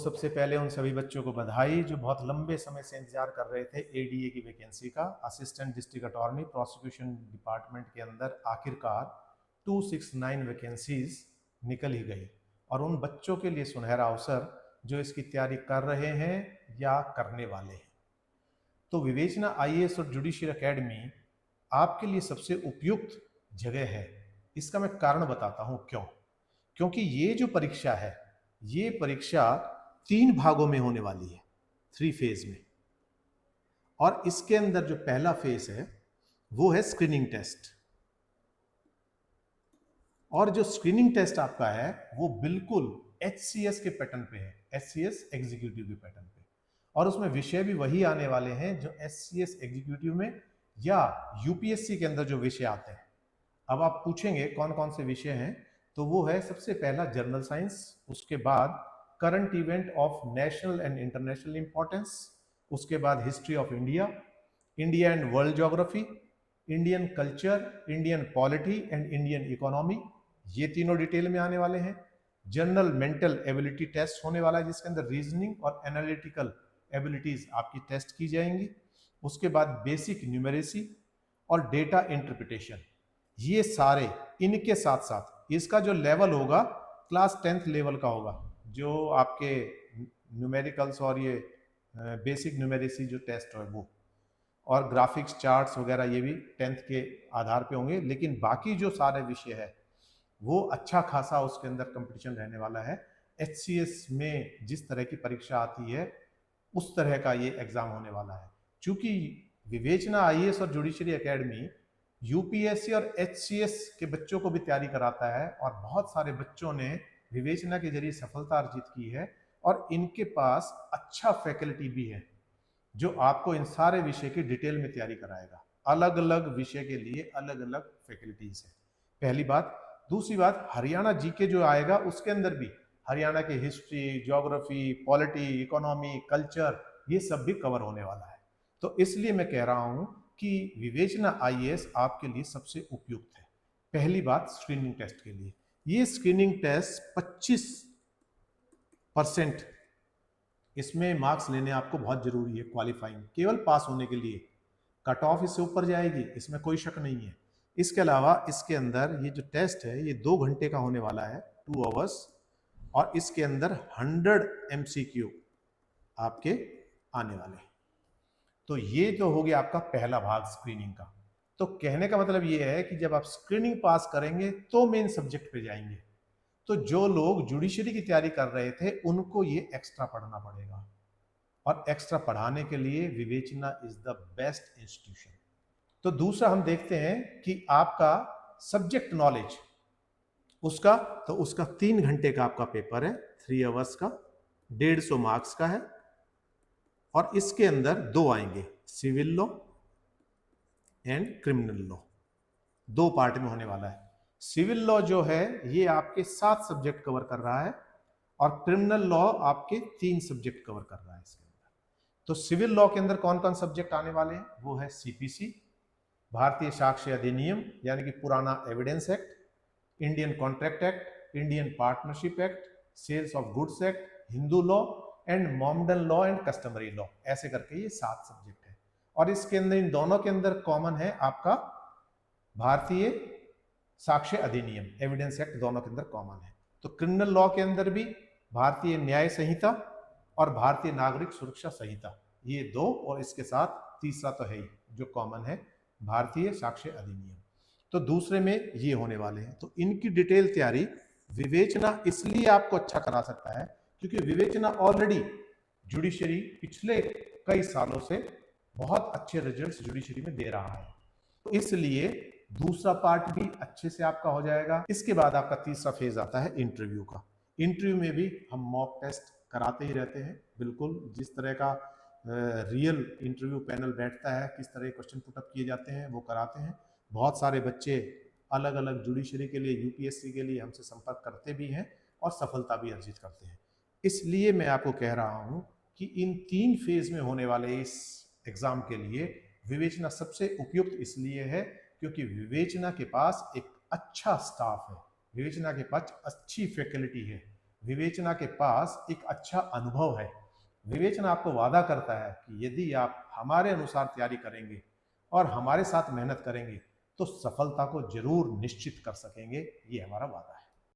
सबसे पहले उन सभी बच्चों को बधाई जो बहुत लंबे समय से इंतजार कर रहे थे एडीए की वैकेंसी का। Assistant district attorney prosecution department के अंदर आखिरकार 269 वैकेंसीज निकल ही गई और उन बच्चों के लिए सुनहरा अवसर जो इसकी तैयारी कर रहे हैं या करने वाले हैं। तो विवेचना आईएएस और जुडिशियल एकेडमी आपके लिए सबसे उपयुक्त जगह है। इसका मैं कारण बताता हूं क्यों। क्योंकि ये जो परीक्षा है, ये परीक्षा 3 भागों में होने वाली है, 3 फेज में। और इसके अंदर जो पहला फेज है वो है स्क्रीनिंग टेस्ट। और जो स्क्रीनिंग टेस्ट आपका है वो बिल्कुल एचसीएस के पैटर्न पे है, एचसीएस एग्जीक्यूटिव के पैटर्न पे। और उसमें विषय भी वही आने वाले हैं जो एचसीएस एग्जीक्यूटिव में या यूपीएससी के अंदर जो विषय आते हैं। अब आप पूछेंगे कौन कौन से विषय हैं, तो वो है सबसे पहला जनरल साइंस, उसके बाद current event of national and international importance, उसके बाद history of India, India and world geography, Indian culture, Indian polity and Indian economy, ये तीनों डिटेल में आने वाले हैं। जनरल मेंटल एबिलिटी टेस्ट होने वाला है जिसके अंदर रीजनिंग और एनालिटिकल एबिलिटीज आपकी टेस्ट की जाएंगी। उसके बाद बेसिक न्यूमेरेसी और डेटा इंटरप्रिटेशन, ये सारे इनके साथ साथ इसका जो लेवल होगा क्लास 10th लेवल का होगा, जो आपके न्यूमेरिकल्स और ये बेसिक न्यूमेरेसी जो टेस्ट है वो, और ग्राफिक्स चार्ट्स वगैरह ये भी 10th के आधार पे होंगे। लेकिन बाकी जो सारे विषय है वो अच्छा खासा उसके अंदर कंपटीशन रहने वाला है। एचसीएस में जिस तरह की परीक्षा आती है उस तरह का ये एग्जाम होने वाला है। चूंकि विवेचना आईएएस और जुडिशरी एकेडमी यूपीएससी और एचसीएस के बच्चों को भी तैयारी कराता है और बहुत सारे बच्चों ने विवेचना के जरिए सफलता अर्जित की है और इनके पास अच्छा फैकल्टी भी है जो आपको इन सारे विषय की डिटेल में तैयारी कराएगा। अलग अलग विषय के लिए अलग अलग फैकल्टीज है, पहली बात। दूसरी बात, हरियाणा जीके जो आएगा उसके अंदर भी हरियाणा की history, geography, polity, economy, culture, ये सब भी कवर होने वाला है। तो इसलिए मैं कह रहा हूं कि विवेचना आईएएस आपके लिए सबसे उपयुक्त है। पहली बात स्क्रीनिंग टेस्ट के लिए, ये स्क्रीनिंग टेस्ट 25% इसमें मार्क्स लेने आपको बहुत जरूरी है क्वालिफाइंग, केवल पास होने के लिए। कट ऑफ इससे ऊपर जाएगी, इसमें कोई शक नहीं है। इसके अलावा इसके अंदर ये जो टेस्ट है ये 2 घंटे का होने वाला है, 2 आवर्स, और इसके अंदर 100 एमसीक्यू आपके आने वाले हैं। तो ये तो हो गया आपका पहला भाग स्क्रीनिंग का। तो कहने का मतलब ये है कि जब आप स्क्रीनिंग पास करेंगे तो मेन सब्जेक्ट पे जाएंगे। तो जो लोग जुडिशरी की तैयारी कर रहे थे उनको ये एक्स्ट्रा पढ़ना पड़ेगा, और एक्स्ट्रा पढ़ाने के लिए विवेचना इज द बेस्ट इंस्टीट्यूशन। तो दूसरा हम देखते हैं कि आपका सब्जेक्ट नॉलेज उसका, तो उसका 3 घंटे का आपका पेपर है, 3 आवर्स का, 150 मार्क्स का है। और इसके अंदर 2 आएंगे, civil law and criminal law, 2 part में होने वाला है। सिविल लॉ जो है ये आपके 7 सब्जेक्ट कवर कर रहा है और क्रिमिनल लॉ आपके 3 सब्जेक्ट कवर कर रहा है इसके अंदर। तो सिविल लॉ के अंदर कौन कौन सब्जेक्ट आने वाले हैं, वो है सीपीसी, भारतीय साक्ष्य अधिनियम यानी कि पुराना evidence act, Indian contract act, Indian partnership act, sales of goods act, Hindu law and Mohammedan law and customary law, ऐसे करके ये 7 सब्जेक्ट है। और इसके अंदर इन दोनों के अंदर कॉमन है आपका भारतीय साक्ष्य अधिनियम, एविडेंस एक्ट, दोनों के अंदर कॉमन है। तो क्रिमिनल लॉ के अंदर भी भारतीय न्याय संहिता और भारतीय नागरिक सुरक्षा संहिता, ये 2, और इसके साथ तीसरा तो है ही जो कॉमन है, भारतीय साक्ष्य अधिनियम। तो दूसरे में ये होने वाले हैं। तो इनकी डिटेल तैयारी विवेचना इसलिए आपको अच्छा करा सकता है क्योंकि विवेचना ऑलरेडी जुडिशरी पिछले कई सालों से बहुत अच्छे रिजल्ट्स जुडिशरी में दे रहा है। तो इसलिए दूसरा पार्ट भी अच्छे से आपका हो जाएगा। इसके बाद आपका तीसरा फेज आता है इंटरव्यू का। इंटरव्यू में भी हम मॉक टेस्ट कराते ही रहते हैं, बिल्कुल जिस तरह का रियल इंटरव्यू पैनल बैठता है, किस तरह क्वेश्चन पुटअप किए जाते हैं वो कराते हैं। बहुत सारे बच्चे अलग अलग जुडिशरी के लिए, यूपीएससी के लिए हमसे संपर्क करते भी हैं और सफलता भी अर्जित करते हैं। इसलिए मैं आपको कह रहा हूं कि इन 3 फेज में होने वाले इस एग्जाम के लिए विवेचना सबसे उपयुक्त इसलिए है क्योंकि विवेचना के पास एक अच्छा स्टाफ है, विवेचना के पास अच्छी फैकल्टी है, विवेचना के पास एक अच्छा अनुभव है। विवेचना आपको वादा करता है कि यदि आप हमारे अनुसार तैयारी करेंगे और हमारे साथ मेहनत करेंगे तो सफलता को जरूर निश्चित कर सकेंगे, ये हमारा वादा है।